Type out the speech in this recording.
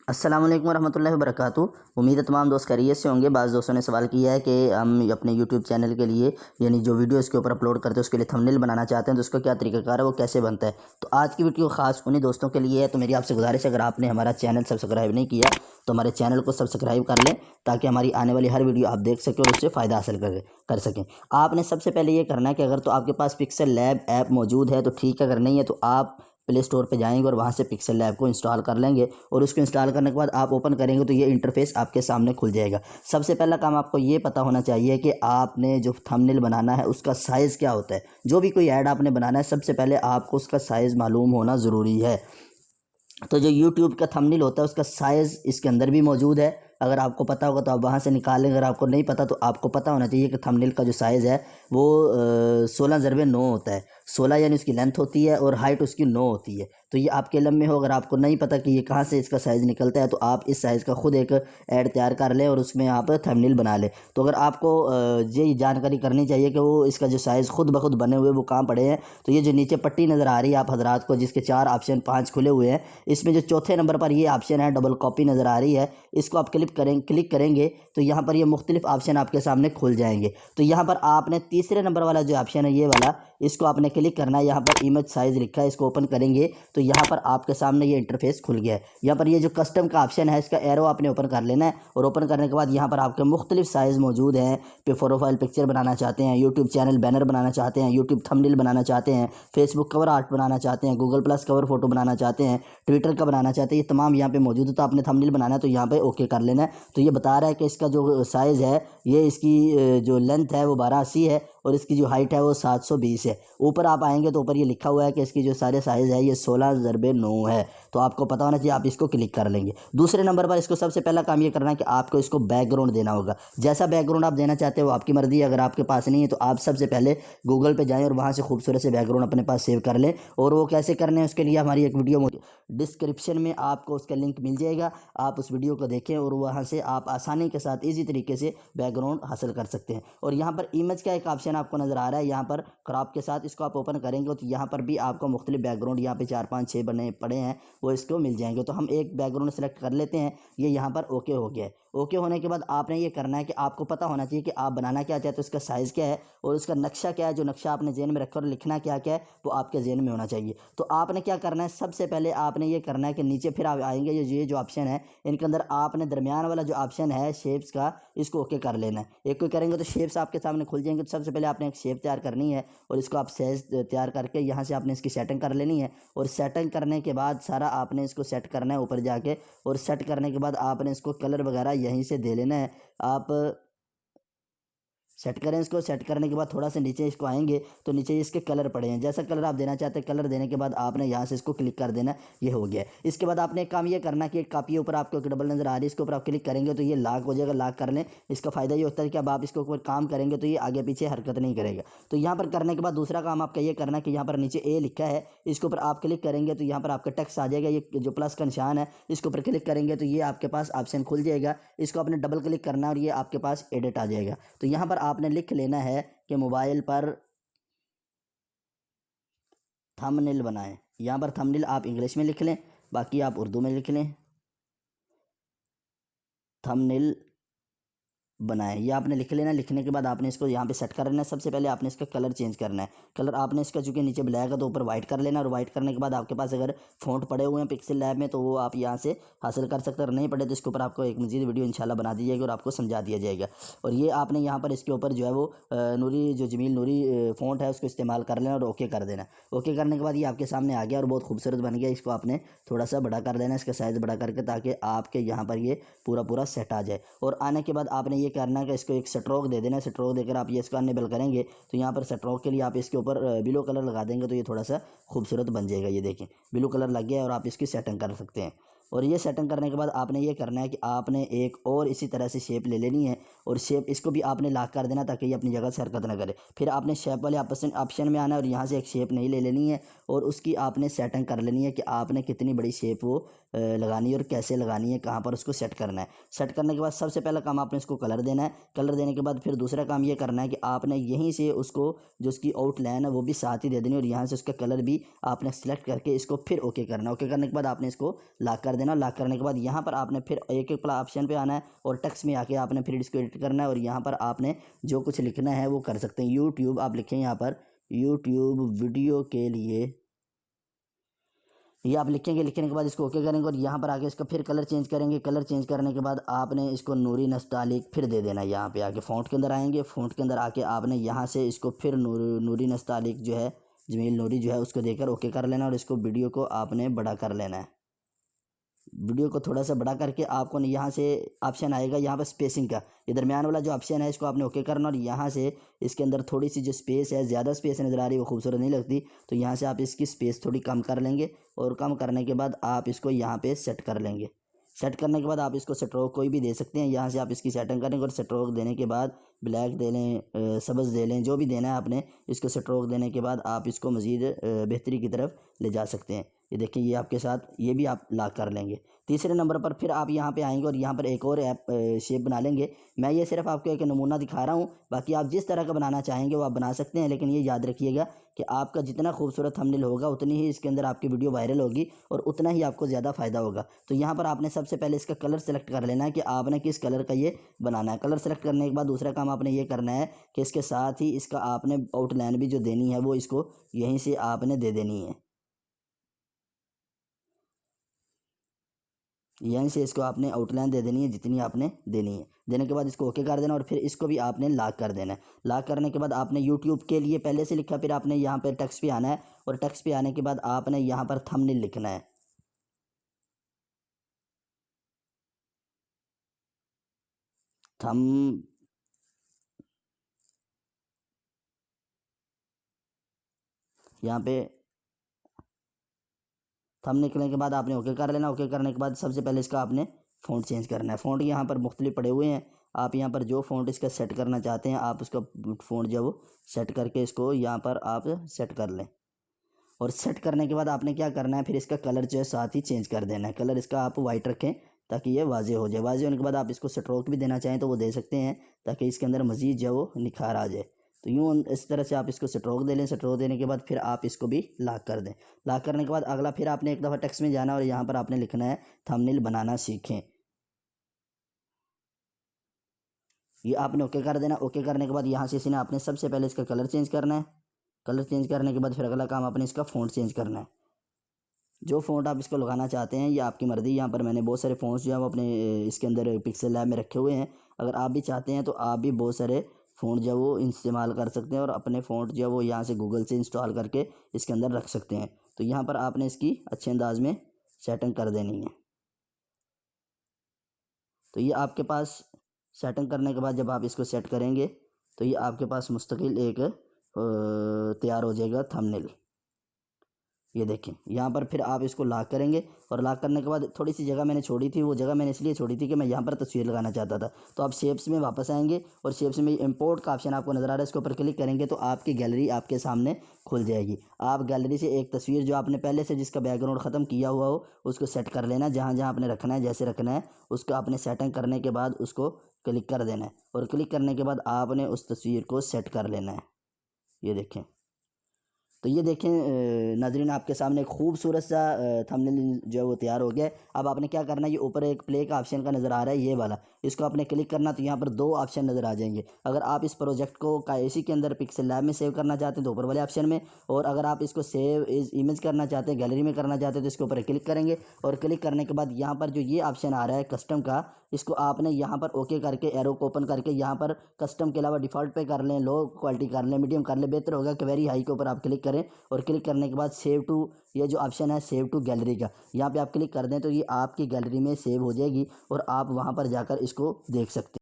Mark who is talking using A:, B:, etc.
A: अस्सलाम वालेकुम रहमतुल्लाहि व बरकातुहू। उम्मीद है तमाम दोस्त खैरियत से होंगे। बाज़ दोस्तों ने सवाल किया है कि हम अपने यूट्यूब चैनल के लिए यानी जो वीडियो इसके ऊपर अपलोड करते हैं उसके लिए थंबनेल बनाना चाहते हैं, तो उसका क्या तरीक़ाकार है, वो कैसे बनता है। तो आज की वीडियो ख़ास उन्हीं दोस्तों के लिए है। तो मेरी आपसे गुजारिश है, अगर आपने हमारा चैनल सब्सक्राइब नहीं किया तो हमारे चैनल को सब्सक्राइब कर लें, ताकि हमारी आने वाली हर वीडियो आप देख सकें और उससे फ़ायदा हासिल कर सकें। आपने सबसे पहले ये करना है कि अगर तो आपके पास पिक्सल लैब ऐप मौजूद है तो ठीक है, अगर नहीं है तो आप प्ले स्टोर पे जाएंगे और वहाँ से पिक्सल लैब को इंस्टॉल कर लेंगे, और उसको इंस्टॉल करने के बाद आप ओपन करेंगे तो ये इंटरफेस आपके सामने खुल जाएगा। सबसे पहला काम आपको ये पता होना चाहिए कि आपने जो थंबनेल बनाना है उसका साइज़ क्या होता है। जो भी कोई ऐड आपने बनाना है, सबसे पहले आपको उसका साइज़ मालूम होना ज़रूरी है। तो जो यूट्यूब का थंबनेल होता है उसका साइज़ इसके अंदर भी मौजूद है। अगर आपको पता होगा तो आप वहाँ से निकालें, अगर आपको नहीं पता तो आपको पता होना चाहिए कि थंबनेल का जो साइज़ है वो 16/9 होता है। 16 यानी उसकी लेंथ होती है और हाइट उसकी 9 होती है। तो ये आपके इल्म में हो, अगर आपको नहीं पता कि ये कहाँ से इसका साइज़ निकलता है, तो आप इस साइज़ का खुद एक ऐड तैयार कर लें और उसमें आप थंबनेल बना लें। तो अगर आपको ये जानकारी करनी चाहिए कि वो इसका जो साइज़ खुद ब खुद बने हुए वो कहाँ पड़े हैं, तो ये जो नीचे पट्टी नज़र आ रही है आप हज़रात को, जिसके 4 ऑप्शन 5 खुले हुए हैं, इसमें जो चौथे नंबर पर ये ऑप्शन है डबल कॉपी नज़र आ रही है, इसको आप क्लिक करेंगे तो यहाँ पर ये मुख्तलिफ ऑप्शन आपके सामने खुल जाएंगे। तो यहाँ पर आपने तीसरे नंबर वाला जो ऑप्शन है ये वाला, इसको आपने क्लिक करना है। यहाँ पर इमेज साइज़ लिखा है, इसको ओपन करेंगे तो यहाँ पर आपके सामने ये इंटरफेस खुल गया है। यहाँ पर ये जो कस्टम का ऑप्शन है इसका एरो आपने ओपन कर लेना है, और ओपन करने के बाद यहाँ पर आपके मुख्तलिफ साइज़ मौजूद हैं। प्रोफाइल पिक्चर बनाना चाहते हैं, यूट्यूब चैनल बैनर बनाना चाहते हैं, यूट्यूब थंबनेल बनाना चाहते हैं, फेसबुक कवर आर्ट बनाना चाहते हैं, गूगल प्लस कवर फोटो बनाना चाहते हैं, ट्विटर का बनाना चाहते हैं, ये तमाम यहाँ पे मौजूद है। तो आपने थंबनेल बनाना है तो यहाँ पे ओके कर लेना है। तो ये बता रहा है कि इसका जो साइज़ है, ये इसकी जो लेंथ है वो 1280 है और इसकी जो हाइट है वो 720 है। ऊपर आप आएंगे तो ऊपर ये लिखा हुआ है कि इसकी जो सारे साइज़ है ये 16/9 है। तो आपको पता होना चाहिए, आप इसको क्लिक कर लेंगे। दूसरे नंबर पर इसको सबसे पहला काम ये करना है कि आपको इसको बैकग्राउंड देना होगा। जैसा बैकग्राउंड आप देना चाहते हो वो आपकी मर्ज़ी है। अगर आपके पास नहीं है तो आप सबसे पहले गूगल पे जाएँ और वहाँ से खूबसूरत से बैकग्राउंड अपने पास सेव कर लें। और वो कैसे करने हैं उसके लिए हमारी एक वीडियो डिस्क्रिप्शन में आपको उसका लिंक मिल जाएगा, आप उस वीडियो को देखें और वहाँ से आप आसानी के साथ ईजी तरीके से बैकग्राउंड हासिल कर सकते हैं। और यहाँ पर इमेज का एक ऑप्शन आपको नज़र आ रहा है, यहाँ पर क्रॉप के साथ, इसको आप ओपन करेंगे तो यहाँ पर भी आपको मुख्तलिफ बैकग्राउंड यहाँ पे 4 5 6 बने पड़े हैं, वो इसको मिल जाएंगे। तो हम एक बैकग्राउंड सेलेक्ट कर लेते हैं, ये यहाँ पर ओके हो गया है। ओके होने के बाद आपने ये करना है कि आपको पता होना चाहिए कि आप बनाना क्या चाहते हो, उसका साइज़ क्या है और उसका नक्शा क्या है। जो नक्शा आपने जेन में रखा और लिखना क्या क्या है वो आपके जेन में होना चाहिए। तो आपने क्या करना है, सबसे पहले आपने ये करना है कि नीचे फिर आप आएंगे, ये जो ऑप्शन है इनके अंदर आपने दरमियान वाला जो ऑप्शन है शेप्स का, इसको ओके कर लेना है। एक को करेंगे तो शेप्स आपके सामने खुल जाएंगे। तो सबसे पहले आपने एक शेप तैयार करनी है और इसको आप साइज तैयार करके यहाँ से आपने इसकी सेटिंग कर लेनी है। और सेटिंग करने के बाद सारा आपने इसको सेट करना है ऊपर जाके, और सेट करने के बाद आपने इसको कलर वगैरह यहीं से दे लेना है। आप सेट करें इसको, सेट करने के बाद थोड़ा सा नीचे इसको आएंगे तो नीचे इसके कलर पड़े हैं, जैसा कलर आप देना चाहते हैं कलर देने के बाद आपने यहाँ से इसको क्लिक कर देना। ये हो गया है। इसके बाद आपने एक काम ये करना कि एक कापी ऊपर आपको एक डबल नज़र आ रही है, इसके ऊपर आप क्लिक करेंगे तो ये लॉक हो जाएगा। लॉक कर लें, इसका फ़ायदा ये होता है कि अब आप इसके ऊपर काम करेंगे तो ये आगे पीछे हरकत नहीं करेगा। तो यहाँ पर करने के बाद दूसरा काम आपका ये करना कि यहाँ पर नीचे ए लिखा है, इसके ऊपर आप क्लिक करेंगे तो यहाँ पर आपका टेक्स्ट आ जाएगा। ये जो प्लस का निशान है इसके ऊपर क्लिक करेंगे तो ये आपके पास ऑप्शन खुल जाएगा। इसको आपने डबल क्लिक करना है और ये आपके पास एडिट आ जाएगा। तो यहाँ पर आपने लिख लेना है कि मोबाइल पर थंबनेल बनाएं। यहाँ पर थंबनेल आप इंग्लिश में लिख लें, बाकी आप उर्दू में लिख लें। थंबनेल बनाएं, ये आपने लिख लेना। लिखने के बाद आपने इसको यहाँ पे सेट कर लेना है। सबसे पहले आपने इसका कलर चेंज करना है। कलर आपने इसका चूँकि नीचे ब्लैक है तो ऊपर वाइट कर लेना, और वाइट करने के बाद आपके पास अगर फ़ॉन्ट पड़े हुए हैं पिक्सल लैब में तो वो आप यहाँ से हासिल कर सकते हैं, और नहीं पड़े तो इसके ऊपर आपको एक मज़ीद वीडियो इंशाल्लाह बना दी जाएगी और आपको समझा दिया जाएगा। और ये आपने यहाँ पर इसके ऊपर जो है वो नूरी जो जमील नूरी फ़ॉन्ट है उसको इस्तेमाल कर लेना और ओके कर देना। ओके करने के बाद ये आपके सामने आ गया और बहुत खूबसूरत बन गया। इसको आपने थोड़ा सा बड़ा कर देना, इसका साइज़ बड़ा करके, ताकि आपके यहाँ पर ये पूरा सेट आ जाए। और आने के बाद आपने ये करना है कि इसको एक स्ट्रोक दे देना। स्ट्रोक देकर आप ये इसको अनेबल करेंगे तो यहाँ पर स्ट्रोक के लिए आप इसके ऊपर ब्लू कलर लगा देंगे तो ये थोड़ा सा खूबसूरत बन जाएगा। ये देखें ब्लू कलर लग गया है और आप इसकी सेटिंग कर सकते हैं। और ये सेटिंग करने के बाद आपने ये करना है कि आपने एक और इसी तरह से शेप ले लेनी है, और शेप इसको भी आपने लॉक कर देना ताकि ये अपनी जगह से हरकत ना करे। फिर आपने शेप वाले ऑप्शन में आना है और यहाँ से एक शेप नहीं ले लेनी है और उसकी आपने सेटिंग कर लेनी है कि आपने कितनी बड़ी शेप वो लगानी है और कैसे लगानी है, कहाँ पर उसको सेट करना है। सेट करने के बाद सबसे पहला काम आपने इसको कलर देना है। कलर देने के बाद फिर दूसरा काम ये करना है कि आपने यहीं से उसको जो उसकी आउटलाइन है वो भी साथ ही दे देनी, और यहाँ से उसका कलर भी आपने सेलेक्ट करके इसको फिर ओके करना है। ओके करने के बाद आपने इसको लॉक कर देना। लॉक करने के बाद यहाँ पर आपने फिर एक एक ऑप्शन पे आना है और टेक्स्ट में आके आपने फिर इसको एडिट करना है और यहाँ पर आपने जो कुछ लिखना है वो कर सकते हैं। यूट्यूब आप लिखें यहाँ पर, यूट्यूब वीडियो के लिए, ये आप लिखेंगे। लिखने के बाद इसको ओके करेंगे और यहाँ पर आके इसका फिर कलर चेंज करेंगे। कलर चेंज करने के बाद आपने इसको नूरी नस्तालिक फिर दे देना। यहाँ पे आके फ़ॉन्ट के अंदर आएंगे, फ़ॉन्ट के अंदर आके आपने यहाँ से इसको फिर नूरी नस्तालिक जो है, जमील नूरी जो है, उसको देकर ओके कर लेना और इसको वीडियो को आपने बड़ा कर लेना है। वीडियो को थोड़ा सा बड़ा करके आपको यहाँ से ऑप्शन आएगा यहाँ पर स्पेसिंग का, ये दरमियान वाला जो ऑप्शन है इसको आपने ओके करना और यहाँ से इसके अंदर थोड़ी सी जो स्पेस है, ज़्यादा स्पेस नज़र आ रही है, वो खूबसूरत नहीं लगती, तो यहाँ से आप इसकी स्पेस थोड़ी कम कर लेंगे और कम करने के बाद आप इसको यहाँ पे सेट कर लेंगे। सेट करने के बाद आप इसको स्ट्रोक कोई भी दे सकते हैं। यहाँ से आप इसकी सेटिंग करेंगे और स्ट्रोक देने के बाद ब्लैक दे लें, सब्ज़ दे लें, जो भी देना है आपने। इसको स्ट्रोक देने के बाद आप इसको मज़ीद बेहतरी की तरफ ले जा सकते हैं। ये देखिए, ये आपके साथ ये भी आप लॉक कर लेंगे। तीसरे नंबर पर फिर आप यहाँ पे आएंगे और यहाँ पर एक और ऐप शेप बना लेंगे। मैं ये सिर्फ आपको एक नमूना दिखा रहा हूँ, बाकी आप जिस तरह का बनाना चाहेंगे वो आप बना सकते हैं, लेकिन ये याद रखिएगा कि आपका जितना खूबसूरत थंबनेल होगा उतनी ही इसके अंदर आपकी वीडियो वायरल होगी और उतना ही आपको ज़्यादा फ़ायदा होगा। तो यहाँ पर आपने सबसे पहले इसका कलर सेलेक्ट कर लेना है कि आपने किस कलर का ये बनाना है। कलर सेलेक्ट करने के बाद दूसरा काम आपने ये करना है कि इसके साथ ही इसका आपने आउटलाइन भी जो देनी है वो इसको यहीं से आपने दे देनी है। यहीं से इसको आपने आउटलाइन दे देनी है जितनी आपने देनी है। देने के बाद इसको ओके कर देना और फिर इसको भी आपने लॉक कर देना है। लॉक करने के बाद आपने यूट्यूब के लिए पहले से लिखा, फिर आपने यहाँ पर टेक्स्ट पे आना है और टेक्स्ट पे आने के बाद आपने यहाँ पर थंबनेल लिखना है। यहाँ पे थंब निकलने के बाद आपने ओके कर लेना। ओके करने के बाद सबसे पहले इसका आपने फ़ॉन्ट चेंज करना है। फ़ॉन्ट यहाँ पर मुख्तलिफ पड़े हुए हैं, आप यहाँ पर जो फ़ॉन्ट इसका सेट करना चाहते हैं आप उसका फ़ॉन्ट जो वो सेट करके इसको यहाँ पर आप सेट कर लें। और सेट करने के बाद आपने क्या करना है, फिर इसका कलर जो है साथ ही चेंज कर देना है। कलर इसका आप वाइट रखें ताकि ये वाजे हो जाए। वाजे होने के बाद आप इसको स्ट्रोक भी देना चाहें तो वो दे सकते हैं ताकि इसके अंदर मज़ीद जो वो निखार आ जाए। तो यूँ इस तरह से आप इसको स्ट्रोक दे लें। स्ट्रोक देने के बाद फिर आप इसको भी लॉक कर दें। लॉक करने के बाद अगला फिर आपने एक दफ़ा टेक्स्ट में जाना और यहाँ पर आपने लिखना है थंबनेल बनाना सीखें। ये आपने ओके कर देना। ओके करने के बाद यहाँ से इसने आपने सबसे पहले इसका कलर चेंज करना है। कलर चेंज करने के बाद फिर अगला काम आपने इसका फ़ॉन्ट चेंज करना है। जो फ़ॉन्ट आप इसको लगाना चाहते हैं ये आपकी मर्ज़ी। यहाँ पर मैंने बहुत सारे फ़ॉन्ट्स जो है वो अपने इसके अंदर पिक्सल लैब में रखे हुए हैं। अगर आप भी चाहते हैं तो आप भी बहुत सारे फ़ॉन्ट जो है वो इस्तेमाल कर सकते हैं और अपने फ़ॉन्ट जो है वो यहाँ से गूगल से इंस्टॉल करके इसके अंदर रख सकते हैं। तो यहाँ पर आपने इसकी अच्छे अंदाज में सेटिंग कर देनी है। तो ये आपके पास सेटिंग करने के बाद जब आप इसको सेट करेंगे तो ये आपके पास मुस्तकिल एक तैयार हो जाएगा थंबनेल। ये देखें, यहाँ पर फिर आप इसको लॉक करेंगे और लॉक करने के बाद थोड़ी सी जगह मैंने छोड़ी थी, वो जगह मैंने इसलिए छोड़ी थी कि मैं यहाँ पर तस्वीर लगाना चाहता था। तो आप शेप्स में वापस आएंगे और शेप्स में इंपोर्ट का ऑप्शन आपको नज़र आ रहा है, इसके ऊपर क्लिक करेंगे तो आपकी गैलरी आपके सामने खुल जाएगी। आप गैलरी से एक तस्वीर जो आपने पहले से जिसका बैकग्राउंड ख़त्म किया हुआ हो उसको सेट कर लेना। जहाँ जहाँ आपने रखना है, जैसे रखना है उसको आपने सेटिंग करने के बाद उसको क्लिक कर देना है और क्लिक करने के बाद आपने उस तस्वीर को सेट कर लेना है। ये देखें, तो ये देखें नाज़रीन, आपके सामने एक खूबसूरत सा थंबनेल जो है वो तैयार हो गया है। अब आपने क्या करना है, ये ऊपर एक प्ले का ऑप्शन का नज़र आ रहा है, ये वाला, इसको आपने क्लिक करना तो यहाँ पर दो ऑप्शन नज़र आ जाएंगे। अगर आप इस प्रोजेक्ट को इसी के अंदर पिक्सल लैब में सेव करना चाहते हैं तो ऊपर वाले ऑप्शन में, और अगर आप इसको सेव इस इमेज करना चाहते हैं, गैलरी में करना चाहते हैं तो इसके ऊपर क्लिक करेंगे और क्लिक करने के बाद यहाँ पर जो ये ऑप्शन आ रहा है कस्टम का, इसको आपने यहाँ पर ओके करके एरो को ओपन करके यहाँ पर कस्टम के अलावा डिफ़ॉल्ट पे कर लें, लो क्वालिटी कर लें, मीडियम कर लें। बेहतर होगा कि वेरी हाई के ऊपर आप क्लिक करें और क्लिक करने के बाद सेव टू, ये जो ऑप्शन है सेव टू गैलरी का, यहाँ पे आप क्लिक कर दें तो ये आपकी गैलरी में सेव हो जाएगी और आप वहाँ पर जाकर इसको देख सकते हैं।